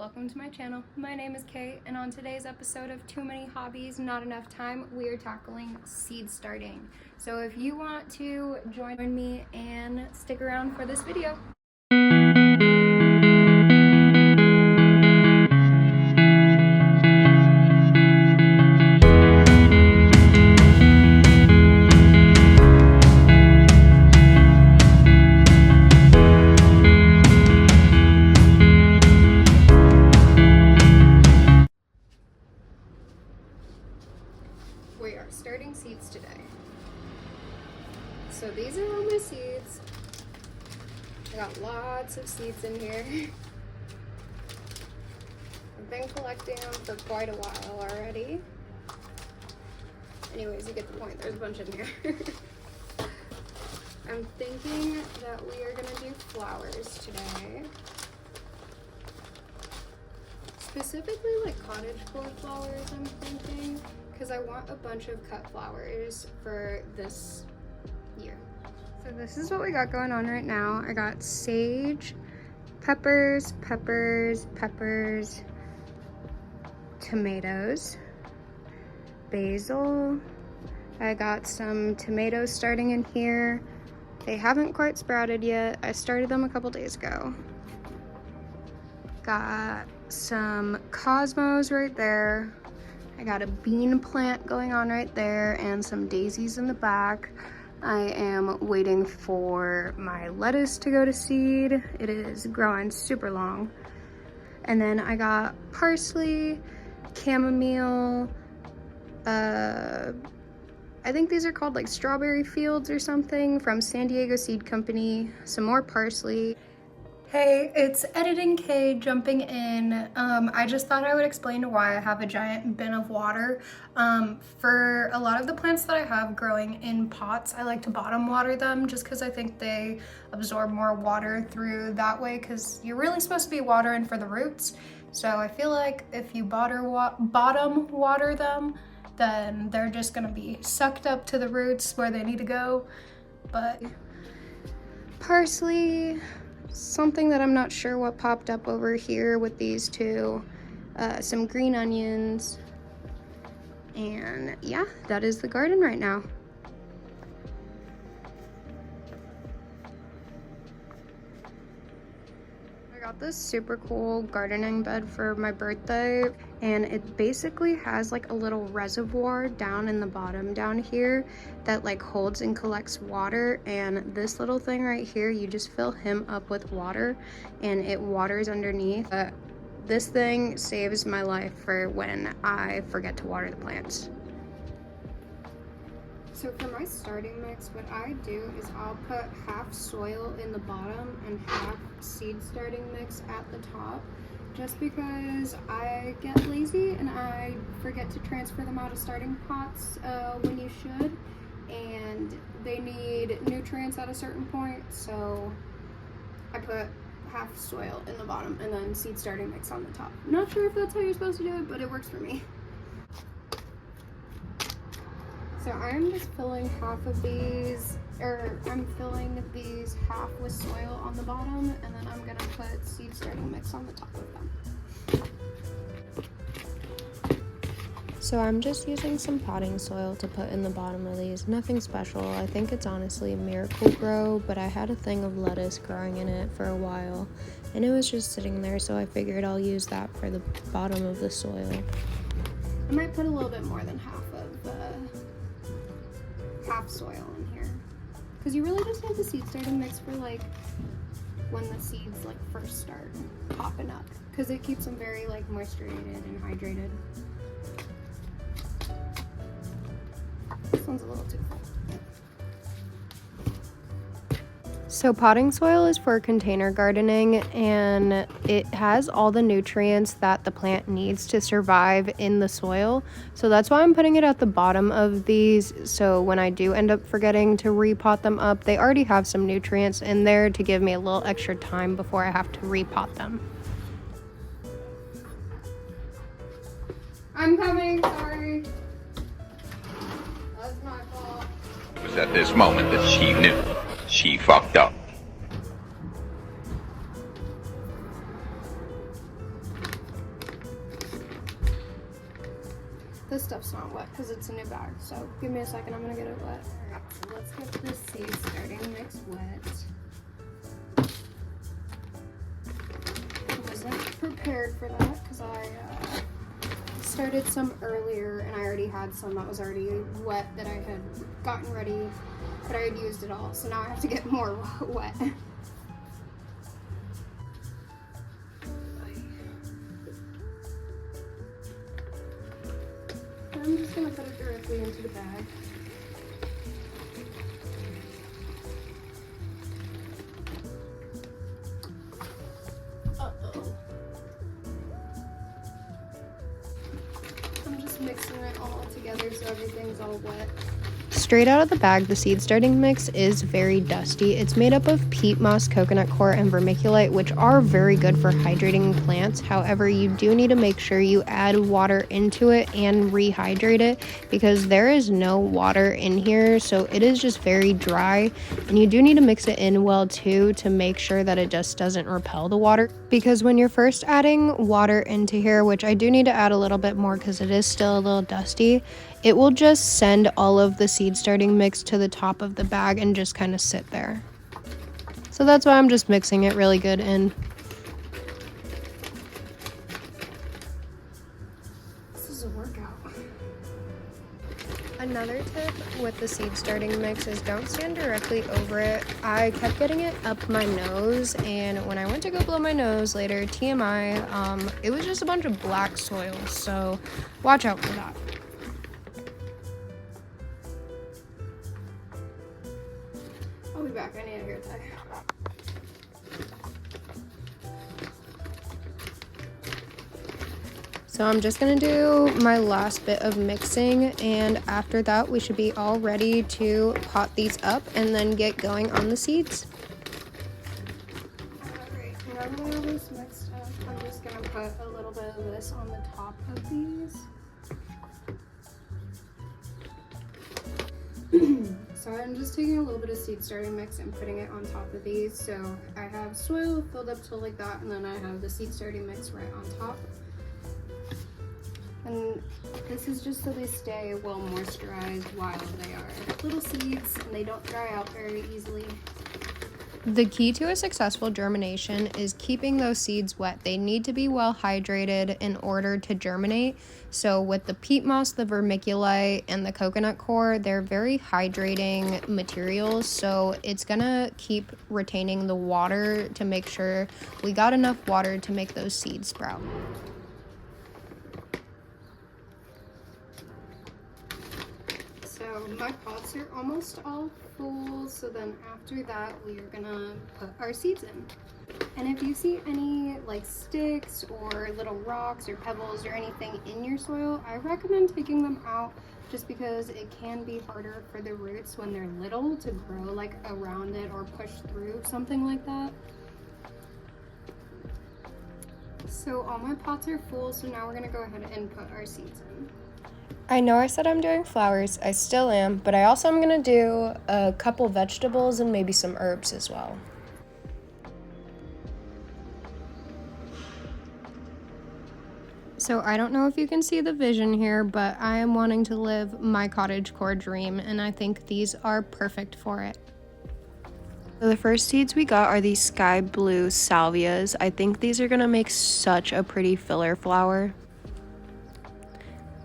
welcome to my channel. My name is Kate, and on today's episode of Too Many Hobbies, Not Enough Time, we are tackling seed starting. So if you want to join me and stick around for this video. We are starting seeds today. So these are all my seeds. I got lots of seeds in here. I've been collecting them for quite a while already. Anyways, you get the point. There's a bunch in here. I'm thinking that we are gonna do flowers today. Specifically like cottage core flowers, I'm thinking. Because I want a bunch of cut flowers for this year. So this is what we got going on right now. I got sage, peppers, tomatoes, basil. I got some tomatoes starting in here. They haven't quite sprouted yet. I started them a couple days ago. Got some cosmos right there. I got a bean plant going on right there and some daisies in the back. I am waiting for my lettuce to go to seed. It is growing super long. And then I got parsley, chamomile, I think these are called like strawberry fields or something from San Diego Seed Company, some more parsley. Hey, it's Editing K jumping in. I just thought I would explain why I have a giant bin of water. For a lot of the plants that I have growing in pots, I like to bottom water them just because I think they absorb more water through that way, because you're really supposed to be watering for the roots. So I feel like if you bottom water them, then they're just gonna be sucked up to the roots where they need to go. But parsley, something that I'm not sure what popped up over here with these two, some green onions, and yeah, that is the garden right now. I got this super cool gardening bed for my birthday, and it basically has like a little reservoir down in the bottom down here that like holds and collects water, and this little thing right here, you just fill him up with water and it waters underneath. This thing saves my life for when I forget to water the plants. So for my starting mix, what I do is I'll put half soil in the bottom and half seed starting mix at the top, just because I get lazy and I forget to transfer them out of starting pots when you should, and they need nutrients at a certain point, so I put half soil in the bottom and then seed starting mix on the top. Not sure if that's how you're supposed to do it, but it works for me. So I'm just filling half of these, or I'm filling these half with soil on the bottom, and then I'm gonna put seed starting mix on the top of them. So I'm just using some potting soil to put in the bottom of these. Nothing special. I think it's honestly Miracle-Gro, but I had a thing of lettuce growing in it for a while, and it was just sitting there, so I figured I'll use that for the bottom of the soil. I might put a little bit more than half soil in here, because you really just have the seed starting mix for like when the seeds like first start popping up, because it keeps them very like moisturated and hydrated. This one's a little too full. So potting soil is for container gardening, and it has all the nutrients that the plant needs to survive in the soil. So that's why I'm putting it at the bottom of these, so when I do end up forgetting to repot them up, they already have some nutrients in there to give me a little extra time before I have to repot them. I'm coming, sorry. That's my fault. It was at this moment that she knew she fucked up. This stuff's not wet because it's a new bag, so give me a second, I'm gonna get it wet. Alright, so let's get this seed starting mix wet. I wasn't prepared for that because I started some earlier and I already had some that was already wet that I had gotten ready, but I had used it all, so now I have to get more wet. I'm just going to put it directly into the bag. Uh-oh. I'm just mixing it all together so everything's all wet. Straight out of the bag, the seed starting mix is very dusty. It's made up of peat moss, coconut coir, and vermiculite, which are very good for hydrating plants. However, you do need to make sure you add water into it and rehydrate it because there is no water in here, so it is just very dry. And you do need to mix it in well too to make sure that it just doesn't repel the water. Because when you're first adding water into here, which I do need to add a little bit more because it is still a little dusty, it will just send all of the seed starting mix to the top of the bag and just kind of sit there. So that's why I'm just mixing it really good in. This is a workout. Another tip with the seed starting mix is don't stand directly over it. I kept getting it up my nose, and when I went to go blow my nose later, TMI, it was just a bunch of black soil, so watch out for that. I'll be back, I need a hair tie. So I'm just gonna do my last bit of mixing, and after that we should be all ready to pot these up and then get going on the seeds. Alright, now that I have this mixed up, I'm just gonna put a little bit of this on the top of these. So I'm just taking a little bit of seed starting mix and putting it on top of these. So I have soil filled up to like that, and then I have the seed starting mix right on top. And this is just so they stay well moisturized while they are little seeds and they don't dry out very easily. The key to a successful germination is keeping those seeds wet. They need to be well hydrated in order to germinate. So with the peat moss, the vermiculite, and the coconut coir, they're very hydrating materials. So it's gonna keep retaining the water to make sure we got enough water to make those seeds sprout. So my pots are almost all full, so then after that we are gonna put our seeds in. And if you see any like sticks or little rocks or pebbles or anything in your soil, I recommend taking them out just because it can be harder for the roots when they're little to grow like around it or push through something like that. So all my pots are full, so now we're gonna go ahead and put our seeds in. I know I said I'm doing flowers, I still am, but I also am going to do a couple vegetables and maybe some herbs as well. So I don't know if you can see the vision here, but I am wanting to live my cottagecore dream, and I think these are perfect for it. So the first seeds we got are these sky blue salvias. I think these are going to make such a pretty filler flower.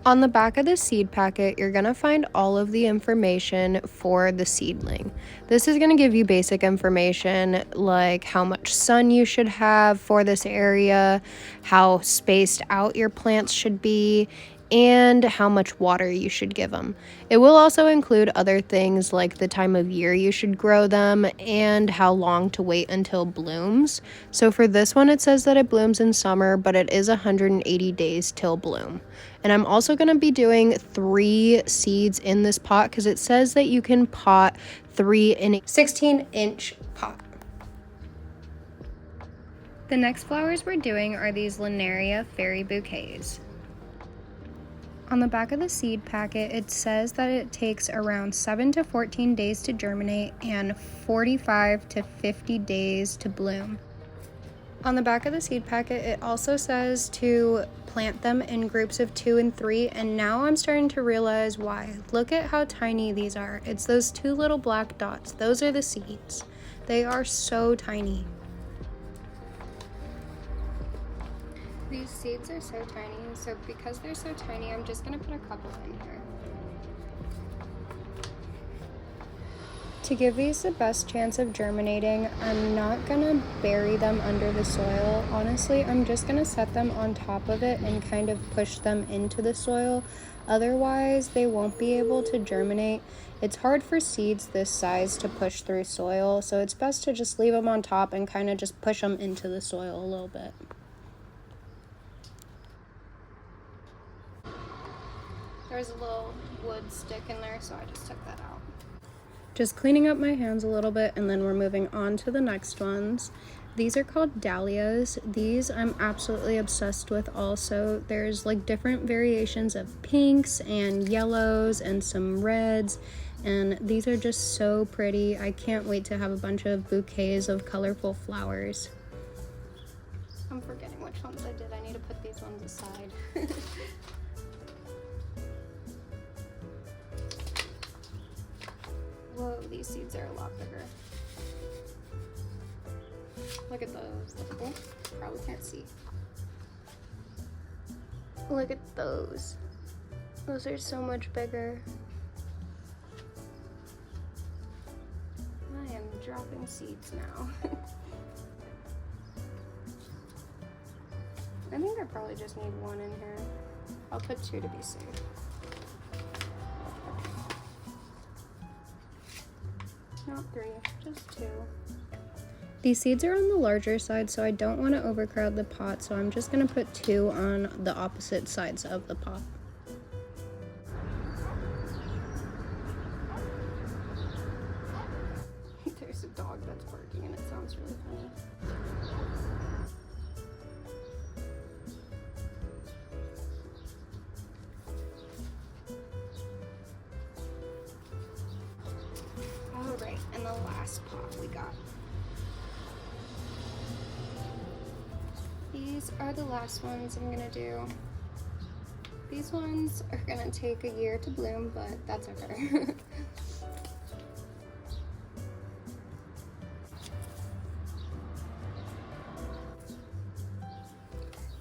On the back of the seed packet, you're going to find all of the information for the seedling. This is going to give you basic information like how much sun you should have for this area, how spaced out your plants should be, and how much water you should give them. It will also include other things like the time of year you should grow them and how long to wait until blooms. So for this one, it says that it blooms in summer, but it is 180 days till bloom. And I'm also going to be doing 3 seeds in this pot because it says that you can pot 3 in a 16-inch pot. The next flowers we're doing are these Linaria fairy bouquets. On the back of the seed packet, it says that it takes around 7 to 14 days to germinate and 45 to 50 days to bloom. On the back of the seed packet, it also says to plant them in groups of 2 and 3, and now I'm starting to realize why. Look at how tiny these are. It's those 2 little black dots. Those are the seeds. They are so tiny. These seeds are so tiny, so because they're so tiny, I'm just gonna put a couple in here. To give these the best chance of germinating, I'm not gonna bury them under the soil. Honestly, I'm just gonna set them on top of it and kind of push them into the soil. Otherwise, they won't be able to germinate. It's hard for seeds this size to push through soil, so it's best to just leave them on top and kind of just push them into the soil a little bit. There's a little wood stick in there, so I just took that out. Just cleaning up my hands a little bit, and then we're moving on to the next ones. These are called dahlias. These I'm absolutely obsessed with also. There's like different variations of pinks and yellows and some reds, and these are just so pretty. I can't wait to have a bunch of bouquets of colorful flowers. I'm forgetting which ones I did. I need to put these ones aside. Whoa, these seeds are a lot bigger. Look at those. Oh, probably can't see. Look at those. Those are so much bigger. I am dropping seeds now. I think I probably just need 1 in here. I'll put 2 to be safe. Not 3, just 2. These seeds are on the larger side, so I don't want to overcrowd the pot, so I'm just going to put 2 on the opposite sides of the pot. There's a dog that's barking and it sounds really funny. Alright, and the last pot we got. These are the last ones I'm gonna do. These ones are gonna take a year to bloom, but that's okay.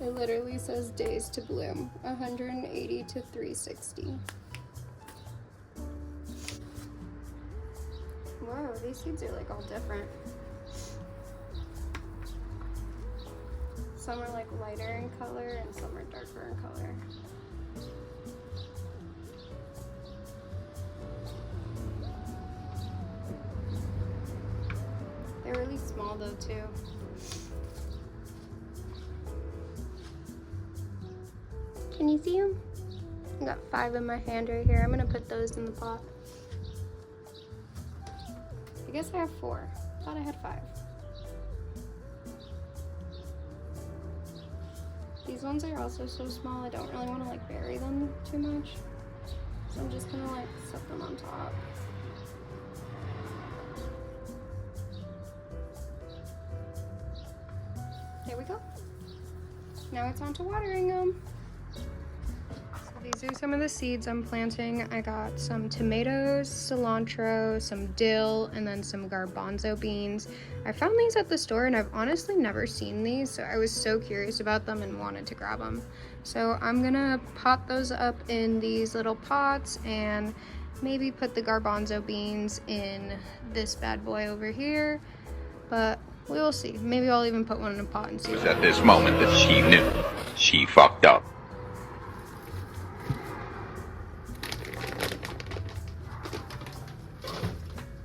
It literally says days to bloom, 180 to 360. Whoa, these seeds are like all different. Some are like lighter in color and some are darker in color. They're really small though too. Can you see them? I got 5 in my hand right here. I'm gonna put those in the pot. I guess I have 4. Thought I had 5. These ones are also so small, I don't really want to like bury them too much. So I'm just gonna like set them on top. There we go. Now it's on to watering them. So these are some of the seeds I'm planting. I got some tomatoes, cilantro, some dill, and then some garbanzo beans. I found these at the store and I've honestly never seen these, so I was so curious about them and wanted to grab them. So I'm gonna pot those up in these little pots and maybe put the garbanzo beans in this bad boy over here, but we will see. Maybe I'll even put one in a pot and see. It was at this moment that she knew she fucked up.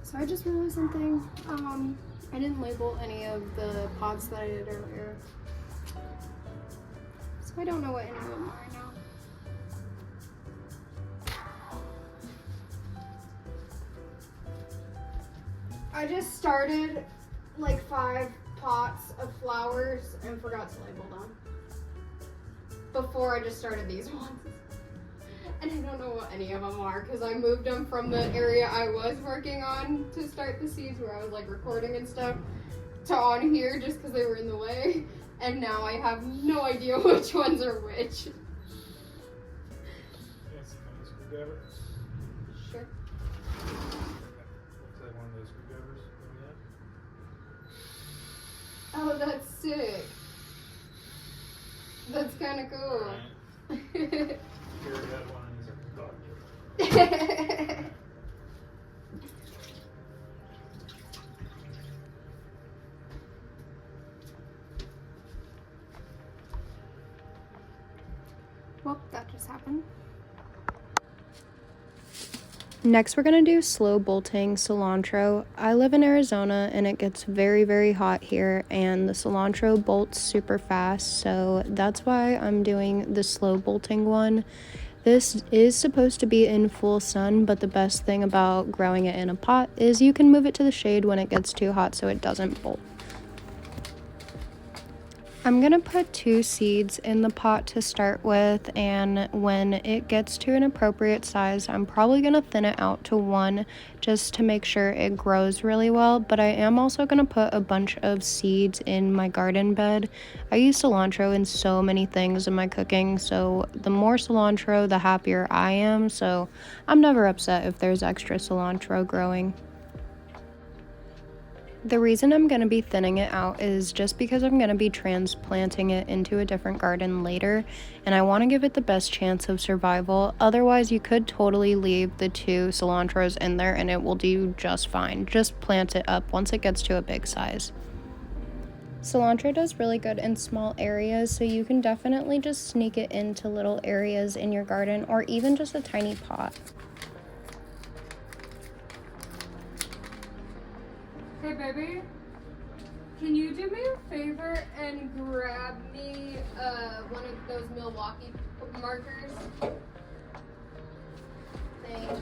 So I just realized something. I didn't label any of the pots that I did earlier. So I don't know what any of them are now. I just started like 5 pots of flowers and forgot to label them before I just started these ones. And I don't know what any of them are because I moved them from the area I was working on to start the seeds where I was like recording and stuff. to on here just because they were in the way. And now I have no idea which ones are which. Screwdriver? Sure. Looks like one of those screwdrivers. Oh, that's sick. That's kind of cool. Right. Here we got one of these are dog. Well, that just happened. Next, we're gonna do slow bolting cilantro. I live in Arizona and it gets very, very hot here, and the cilantro bolts super fast, so that's why I'm doing the slow bolting one. This is supposed to be in full sun, but the best thing about growing it in a pot is you can move it to the shade when it gets too hot so it doesn't bolt. I'm gonna put 2 seeds in the pot to start with, and when it gets to an appropriate size, I'm probably gonna thin it out to 1 just to make sure it grows really well, but I am also gonna put a bunch of seeds in my garden bed. I use cilantro in so many things in my cooking, so the more cilantro, the happier I am, so I'm never upset if there's extra cilantro growing. The reason I'm going to be thinning it out is just because I'm going to be transplanting it into a different garden later, and I want to give it the best chance of survival. Otherwise, you could totally leave the 2 cilantros in there and it will do just fine. Just plant it up once it gets to a big size. Cilantro does really good in small areas, so you can definitely just sneak it into little areas in your garden or even just a tiny pot. Hey baby, can you do me a favor and grab me one of those Milwaukee markers? Thank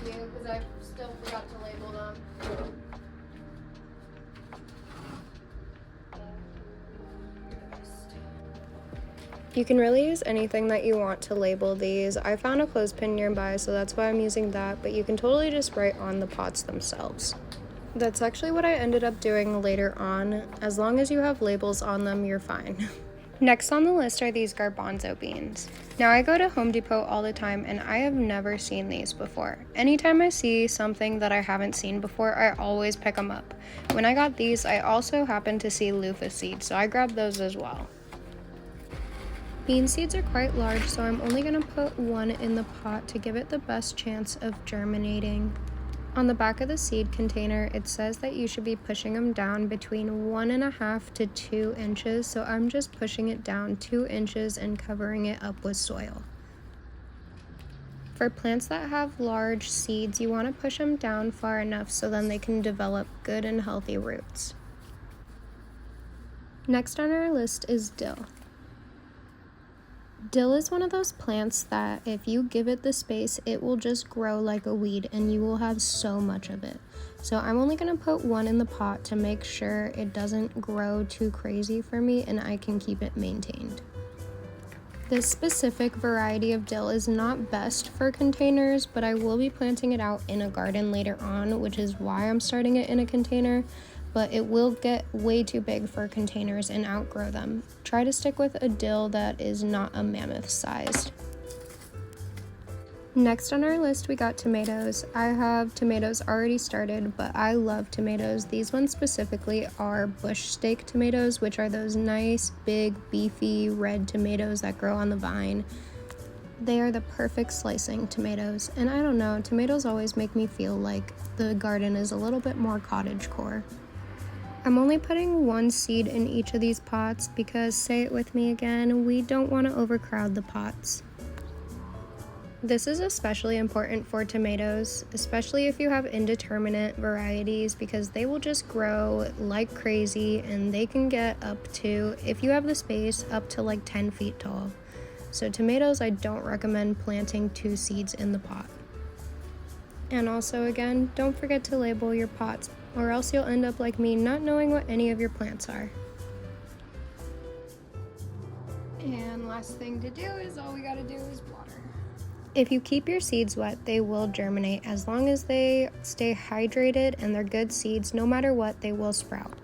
you, because I still forgot to label them. You can really use anything that you want to label these. I found a clothespin nearby, so that's why I'm using that, but you can totally just write on the pots themselves. That's actually what I ended up doing later on. As long as you have labels on them, you're fine. Next on the list are these garbanzo beans. Now I go to Home Depot all the time and I have never seen these before. Anytime I see something that I haven't seen before, I always pick them up. When I got these, I also happened to see loofah seeds, so I grabbed those as well. Bean seeds are quite large, so I'm only going to put 1 in the pot to give it the best chance of germinating. On the back of the seed container, it says that you should be pushing them down between 1.5 to 2 inches, so I'm just pushing it down 2 inches and covering it up with soil. For plants that have large seeds, you want to push them down far enough so then they can develop good and healthy roots. Next on our list is dill. Dill is one of those plants that if you give it the space, it will just grow like a weed and you will have so much of it. So I'm only going to put 1 in the pot to make sure it doesn't grow too crazy for me and I can keep it maintained. This specific variety of dill is not best for containers, but I will be planting it out in a garden later on, which is why I'm starting it in a container. But it will get way too big for containers and outgrow them. Try to stick with a dill that is not a mammoth sized. Next on our list we got tomatoes. I have tomatoes already started, but I love tomatoes. These ones specifically are bush steak tomatoes, which are those nice, big, beefy, red tomatoes that grow on the vine. They are the perfect slicing tomatoes, and I don't know, tomatoes always make me feel like the garden is a little bit more cottagecore. I'm only putting 1 seed in each of these pots because, say it with me again, we don't want to overcrowd the pots. This is especially important for tomatoes, especially if you have indeterminate varieties, because they will just grow like crazy and they can get up to, if you have the space, up to like 10 feet tall. So tomatoes, I don't recommend planting 2 seeds in the pot. And also again, don't forget to label your pots, or else you'll end up like me, not knowing what any of your plants are. And last thing to do is all we gotta do is water. If you keep your seeds wet, they will germinate. As long as they stay hydrated and they're good seeds, no matter what, they will sprout.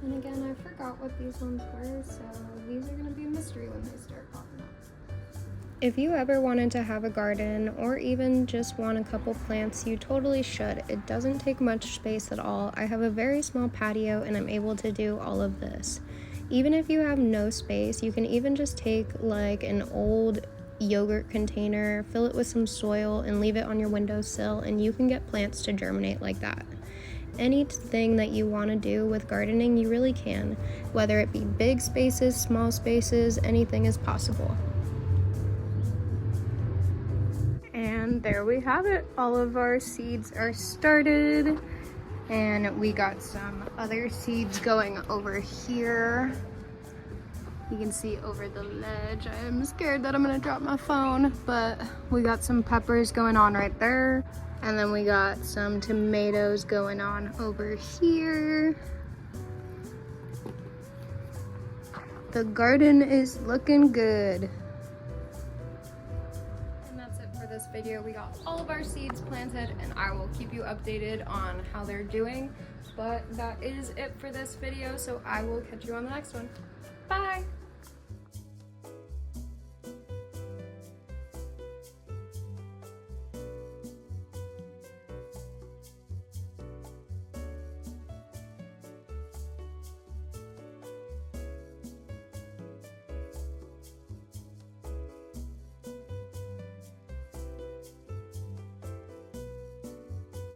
And again, I forgot what these ones were, so these are gonna be a mystery when they start popping up. If you ever wanted to have a garden or even just want a couple plants, you totally should. It doesn't take much space at all. I have a very small patio and I'm able to do all of this. Even if you have no space, you can even just take like an old yogurt container, fill it with some soil and leave it on your windowsill and you can get plants to germinate like that. Anything that you want to do with gardening, you really can. Whether it be big spaces, small spaces, anything is possible. And there we have it. All of our seeds are started. And we got some other seeds going over here. You can see over the ledge. I am scared that I'm gonna drop my phone, but we got some peppers going on right there. And then we got some tomatoes going on over here. The garden is looking good. And that's it for this video. We got all of our seeds planted and I will keep you updated on how they're doing. But that is it for this video, so I will catch you on the next one. Bye!